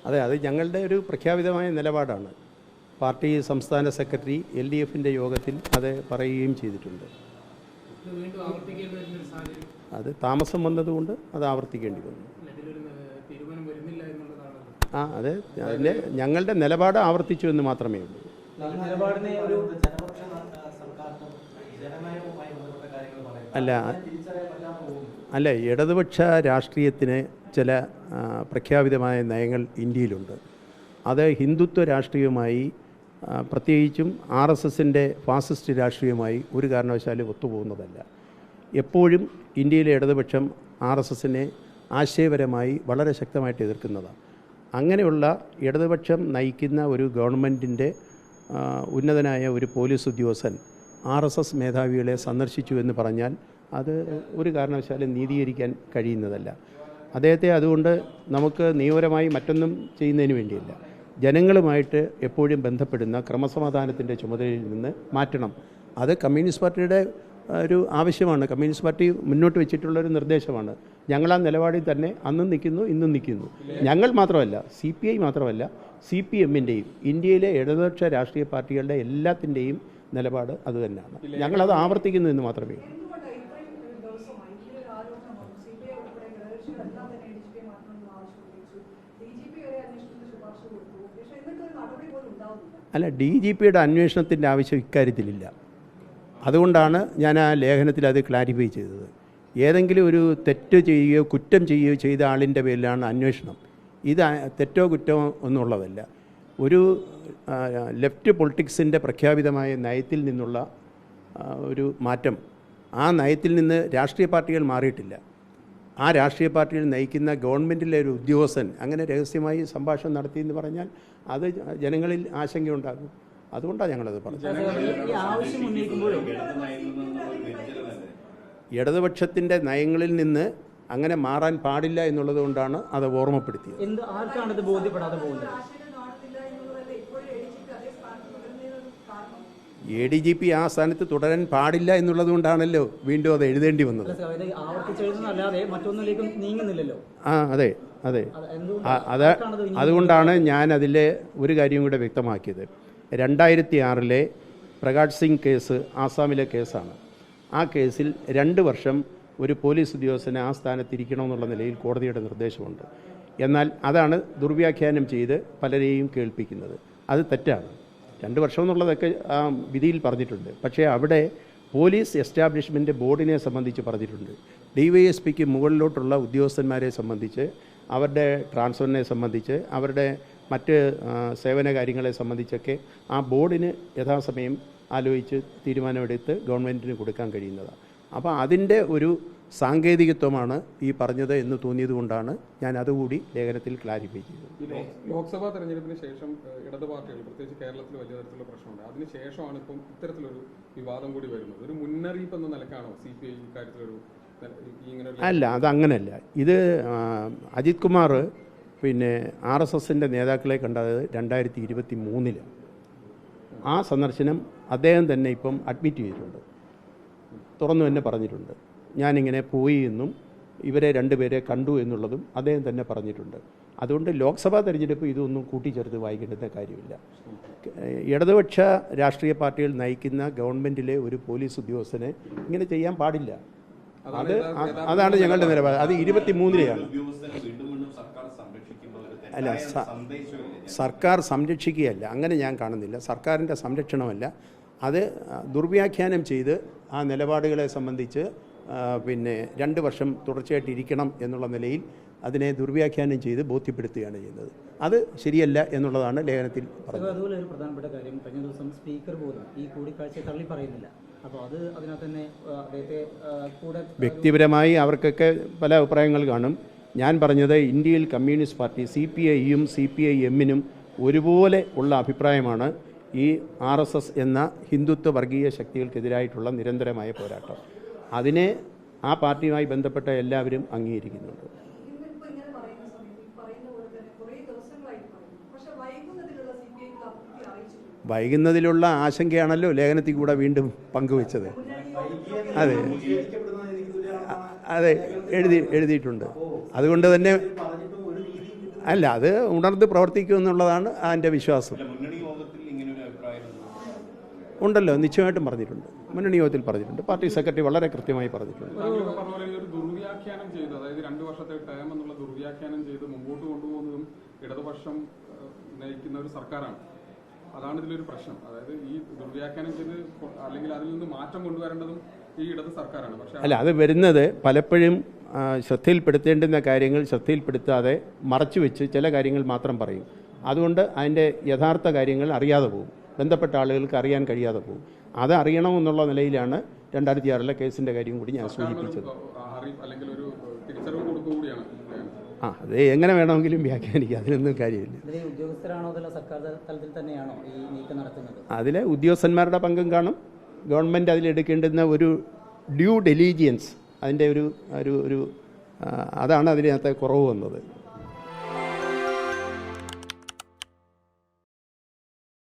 അതെ, അത് ഞങ്ങളുടെ ഒരു പ്രഖ്യാപിതമായ നിലപാടാണ്. പാർട്ടി സംസ്ഥാന സെക്രട്ടറി LDFിൻ്റെ യോഗത്തിൽ അത് പറയുകയും ചെയ്തിട്ടുണ്ട്. അത് താമസം വന്നതുകൊണ്ട് അത് ആവർത്തിക്കേണ്ടി വന്നു. അതെ, അതിൻ്റെ ഞങ്ങളുടെ നിലപാട് ആവർത്തിച്ചു എന്ന് മാത്രമേ ഉള്ളൂ. അല്ല ഇടതുപക്ഷ രാഷ്ട്രീയത്തിന് ചില പ്രഖ്യാപിതമായ നയങ്ങൾ ഇന്ത്യയിലുണ്ട്. അത് ഹിന്ദുത്വ രാഷ്ട്രീയവുമായി പ്രത്യേകിച്ചും RSSൻ്റെ ഫാസിസ്റ്റ് രാഷ്ട്രീയവുമായി ഒരു കാരണവശാലും ഒത്തുപോകുന്നതല്ല. എപ്പോഴും ഇന്ത്യയിലെ ഇടതുപക്ഷം RSSനെ ആശയപരമായി വളരെ ശക്തമായിട്ട് എതിർക്കുന്നതാണ്. അങ്ങനെയുള്ള ഇടതുപക്ഷം നയിക്കുന്ന ഒരു ഗവൺമെൻറ്റിൻ്റെ ഉന്നതനായ ഒരു പോലീസ് ഉദ്യോഗസ്ഥൻ RSS മേധാവികളെ സന്ദർശിച്ചു എന്ന് പറഞ്ഞാൽ അത് ഒരു കാരണവശാലും നീതീകരിക്കാൻ കഴിയുന്നതല്ല. അദ്ദേഹത്തെ അതുകൊണ്ട് നമുക്ക് നിയമപരമായി മറ്റൊന്നും ചെയ്യുന്നതിന് വേണ്ടിയില്ല. ജനങ്ങളുമായിട്ട് എപ്പോഴും ബന്ധപ്പെടുന്ന ക്രമസമാധാനത്തിൻ്റെ ചുമതലയിൽ നിന്ന് മാറ്റണം. അത് കമ്മ്യൂണിസ്റ്റ് പാർട്ടിയുടെ ഒരു ആവശ്യമാണ്. കമ്മ്യൂണിസ്റ്റ് പാർട്ടി മുന്നോട്ട് വെച്ചിട്ടുള്ളൊരു നിർദ്ദേശമാണ്. ഞങ്ങൾ ആ നിലപാടിൽ തന്നെ അന്നും നിൽക്കുന്നു, ഇന്നും നിൽക്കുന്നു. ഞങ്ങൾ മാത്രമല്ല, CPI മാത്രമല്ല, CPMൻ്റെയും ഇന്ത്യയിലെ ഇടതുപക്ഷ രാഷ്ട്രീയ പാർട്ടികളുടെ എല്ലാത്തിൻ്റെയും നിലപാട് അതുതന്നെയാണ്. ഞങ്ങളത് ആവർത്തിക്കുന്നു എന്ന് മാത്രമേ ഉള്ളൂ. അല്ല, DGPയുടെ അന്വേഷണത്തിൻ്റെ ആവശ്യം ഇക്കാര്യത്തിലില്ല. അതുകൊണ്ടാണ് ഞാൻ ആ ലേഖനത്തിൽ അത് ക്ലാരിഫൈ ചെയ്തത്. ഏതെങ്കിലും ഒരു തെറ്റ് ചെയ്യുകയോ കുറ്റം ചെയ്യുകയോ ചെയ്ത ആളിൻ്റെ പേരിലാണ് അന്വേഷണം. ഇത് തെറ്റോ കുറ്റമോ ഒന്നുമുള്ളതല്ല. ഒരു ലെഫ്റ്റ് പൊളിറ്റിക്സിൻ്റെ പ്രഖ്യാപിതമായ നയത്തിൽ നിന്നുള്ള ഒരു മാറ്റം, ആ നയത്തിൽ നിന്ന് രാഷ്ട്രീയ പാർട്ടികൾ മാറിയിട്ടില്ല. ആ രാഷ്ട്രീയ പാർട്ടികൾ നയിക്കുന്ന ഗവൺമെൻറ്റിലെ ഒരു ഉദ്യോഗസ്ഥൻ അങ്ങനെ രഹസ്യമായി സംഭാഷണം നടത്തിയെന്ന് പറഞ്ഞാൽ അത് ജനങ്ങളിൽ ആശങ്കയുണ്ടാകും. അതുകൊണ്ടാണ് ഞങ്ങളത് പറഞ്ഞത്. ഇടതുപക്ഷത്തിൻ്റെ നയങ്ങളിൽ നിന്ന് അങ്ങനെ മാറാൻ പാടില്ല എന്നുള്ളത് കൊണ്ടാണ് അത് ഓർമ്മപ്പെടുത്തിയത്. ADGP ആ സ്ഥാനത്ത് തുടരാൻ പാടില്ല എന്നുള്ളത് കൊണ്ടാണല്ലോ വീണ്ടും അത് എഴുതേണ്ടി വന്നത്. അതെ അതെ, അതുകൊണ്ടാണ് ഞാൻ അതിലെ ഒരു കാര്യം കൂടെ വ്യക്തമാക്കിയത്. 2006 പ്രകാശ് സിംഗ് കേസ് ആസാമിലെ കേസാണ്. ആ കേസിൽ 2 വർഷം ഒരു പോലീസ് ഉദ്യോഗസ്ഥന് ആ സ്ഥാനത്തിരിക്കണമെന്നുള്ള നിലയിൽ കോടതിയുടെ നിർദ്ദേശമുണ്ട്. എന്നാൽ അതാണ് ദുർവ്യാഖ്യാനം ചെയ്ത് പലരെയും കേൾപ്പിക്കുന്നത്. അത് തെറ്റാണ്. 2 വർഷം എന്നുള്ളതൊക്കെ ആ വിധിയിൽ പറഞ്ഞിട്ടുണ്ട്. പക്ഷേ അവിടെ പോലീസ് എസ്റ്റാബ്ലിഷ്മെൻറ്റ് ബോർഡിനെ സംബന്ധിച്ച് പറഞ്ഞിട്ടുണ്ട്. DYSPക്ക് മുകളിലോട്ടുള്ള ഉദ്യോഗസ്ഥന്മാരെ സംബന്ധിച്ച്, അവരുടെ ട്രാൻസ്ഫറിനെ സംബന്ധിച്ച്, അവരുടെ മറ്റ് സേവന കാര്യങ്ങളെ സംബന്ധിച്ചൊക്കെ ആ ബോർഡിന് യഥാസമയം ആലോചിച്ച് തീരുമാനമെടുത്ത് ഗവൺമെൻറ്റിന് കൊടുക്കാൻ കഴിയുന്നതാണ്. അപ്പോൾ അതിൻ്റെ ഒരു സാങ്കേതികത്വമാണ് ഈ പറഞ്ഞത് എന്ന് തോന്നിയത് കൊണ്ടാണ് ഞാൻ അതുകൂടി ലേഖനത്തിൽ ക്ലാരിഫൈ ചെയ്തത്. ലോക്സഭാ തെരഞ്ഞെടുപ്പിന് ശേഷം ഇടത് പാർട്ടികൾ പ്രത്യേകിച്ച് കേരളത്തിൽ വലിയ തരത്തിലുള്ള പ്രശ്നമുണ്ട്. അതിനുശേഷമാണ് ഇപ്പം ഇത്തരത്തിലൊരു വിവാദം കൂടി വരുന്നത്. ഒരു മുന്നറിയിപ്പ് എന്ന നിലക്കാണോ CPI ഇക്കാര്യത്തിലൊരു അല്ല, അതങ്ങനെയല്ല. ഇത് അജിത് കുമാർ RSSൻ്റെ നേതാക്കളെ കണ്ടത് 2023 ആ സന്ദർശനം അദ്ദേഹം തന്നെ ഇപ്പം അഡ്മിറ്റ് ചെയ്തിട്ടുണ്ട്, തുറന്നു തന്നെ പറഞ്ഞിട്ടുണ്ട്. ഞാനിങ്ങനെ പോയി എന്നും ഇവരെ 2 പേരെ കണ്ടു എന്നുള്ളതും അദ്ദേഹം തന്നെ പറഞ്ഞിട്ടുണ്ട്. അതുകൊണ്ട് ലോക്സഭാ തെരഞ്ഞെടുപ്പ് ഇതൊന്നും കൂട്ടിച്ചേർത്ത് വായിക്കേണ്ട കാര്യമില്ല. ഇടതുപക്ഷ രാഷ്ട്രീയ പാർട്ടികൾ നയിക്കുന്ന ഗവൺമെൻറ്റിലെ ഒരു പോലീസ് ഉദ്യോഗസ്ഥനെ ഇങ്ങനെ ചെയ്യാൻ പാടില്ല. അതാണ് ഞങ്ങളുടെ നിലപാട്. അത് 23-ലെയാണ്. അല്ല, സർക്കാർ സംരക്ഷിക്കുകയല്ല, അങ്ങനെ ഞാൻ കാണുന്നില്ല. സർക്കാരിൻ്റെ സംരക്ഷണമല്ല, അത് ദുർവ്യാഖ്യാനം ചെയ്ത് ആ നിലപാടുകളെ സംബന്ധിച്ച് 2 വർഷം തുടർച്ചയായിട്ട് ഇരിക്കണം എന്നുള്ള നിലയിൽ അതിനെ ദുർവ്യാഖ്യാനം ചെയ്ത് ബോധ്യപ്പെടുത്തുകയാണ് ചെയ്യുന്നത്. അത് ശരിയല്ല എന്നുള്ളതാണ് ലേഖനത്തിൽ പറഞ്ഞത്. അതുപോലെ ഒരു പ്രധാനപ്പെട്ട കാര്യം, കഴിഞ്ഞ ദിവസം സ്പീക്കർ പോലും ഈ കൂടിക്കാഴ്ചയെ തള്ളി പറയുന്നില്ല. അപ്പോൾ അത് അതിനകത്ത് തന്നെ അദ്ദേഹത്തെ കൂടെ വ്യക്തിപരമായി അവർക്കൊക്കെ പല അഭിപ്രായങ്ങൾ കാണും. ഞാൻ പറഞ്ഞത് ഇന്ത്യയിൽ കമ്മ്യൂണിസ്റ്റ് പാർട്ടി CPIയും CPIMനും ഒരുപോലെ ഉള്ള അഭിപ്രായമാണ് ഈ RSS എന്ന ഹിന്ദുത്വ വർഗീയ ശക്തികൾക്കെതിരായിട്ടുള്ള നിരന്തരമായ പോരാട്ടം. അതിനെ ആ പാർട്ടിയുമായി ബന്ധപ്പെട്ട എല്ലാവരും അംഗീകരിക്കുന്നുണ്ട്. വൈകുന്നതിലുള്ള ആശങ്കയാണല്ലോ ലേഖനത്തിൽ കൂടെ വീണ്ടും പങ്കുവച്ചത്. അതെ അതെ, എഴുതിയിട്ടുണ്ട്. അതുകൊണ്ട് തന്നെ അല്ല, അത് ഉണർന്ന് പ്രവർത്തിക്കുമെന്നുള്ളതാണ് അതിൻ്റെ വിശ്വാസം. മുന്നണി യോഗത്തിൽ ഇങ്ങനെ ഒരു അഭിപ്രായം ഉണ്ടല്ലോ, നിശ്ചയമായിട്ടും പറഞ്ഞിട്ടുണ്ട്. മുന്നണി യോഗത്തിൽ പറഞ്ഞിട്ടുണ്ട്. പാർട്ടി സെക്രട്ടറി വളരെ കൃത്യമായി പറഞ്ഞിട്ടുണ്ട്. താങ്കളൊക്കെ പറഞ്ഞ പോലെ ഈ ഒരു ദുർവ്യാഖ്യാനം ചെയ്ത്, അതായത് 2 വർഷത്തെ ടേം എന്നുള്ള ദുർവ്യാഖ്യാനം ചെയ്ത് മുമ്പോട്ട് കൊണ്ടുപോകുന്നതും ഇടതുപക്ഷം നയിക്കുന്ന ഒരു സർക്കാരാണ്. അതാണ് ഇതിലൊരു പ്രശ്നം. അതായത് ഈ ദുർവ്യാഖ്യാനം ചെയ്ത് അല്ലെങ്കിൽ അതിൽ നിന്ന് മാറ്റം കൊണ്ടുവരേണ്ടതും ഈ ഇടത് സർക്കാരാണ്. പക്ഷേ അല്ല, അത് വരുന്നത് പലപ്പോഴും ശ്രദ്ധയിൽപ്പെടുത്തേണ്ടുന്ന കാര്യങ്ങൾ ശ്രദ്ധയിൽപ്പെടുത്താതെ മറച്ചു വെച്ച് ചില കാര്യങ്ങൾ മാത്രം പറയും. അതുകൊണ്ട് അതിൻ്റെ യഥാർത്ഥ കാര്യങ്ങൾ അറിയാതെ പോകും, ബന്ധപ്പെട്ട ആളുകൾക്ക് അറിയാൻ കഴിയാതെ പോകും. അത് അറിയണമെന്നുള്ള നിലയിലാണ് 2006 കേസിൻ്റെ കാര്യം കൂടി ഞാൻ സൂചിപ്പിച്ചത്. അല്ലെങ്കിൽ ഒരു തിരിച്ചറിവ് കൊടുക്കുകയാണ്. അത് എങ്ങനെ വേണമെങ്കിലും വ്യാഖ്യാനിക്കുക, അതിനൊന്നും കാര്യമില്ല. ഉദ്യോഗസ്ഥരാണോ അതല്ല സർക്കാർ തലത്തിൽ തന്നെയാണോ ഈ നീക്കം നടത്തുന്നത്? അതിൽ ഉദ്യോഗസ്ഥന്മാരുടെ പങ്കും കാണും. ഗവൺമെൻറ് അതിലെടുക്കേണ്ടുന്ന ഒരു ഡ്യൂ ഡെലീജിയൻസ്, അതിൻ്റെ ഒരു അതാണ് അതിനകത്ത് കുറവ് വന്നത്.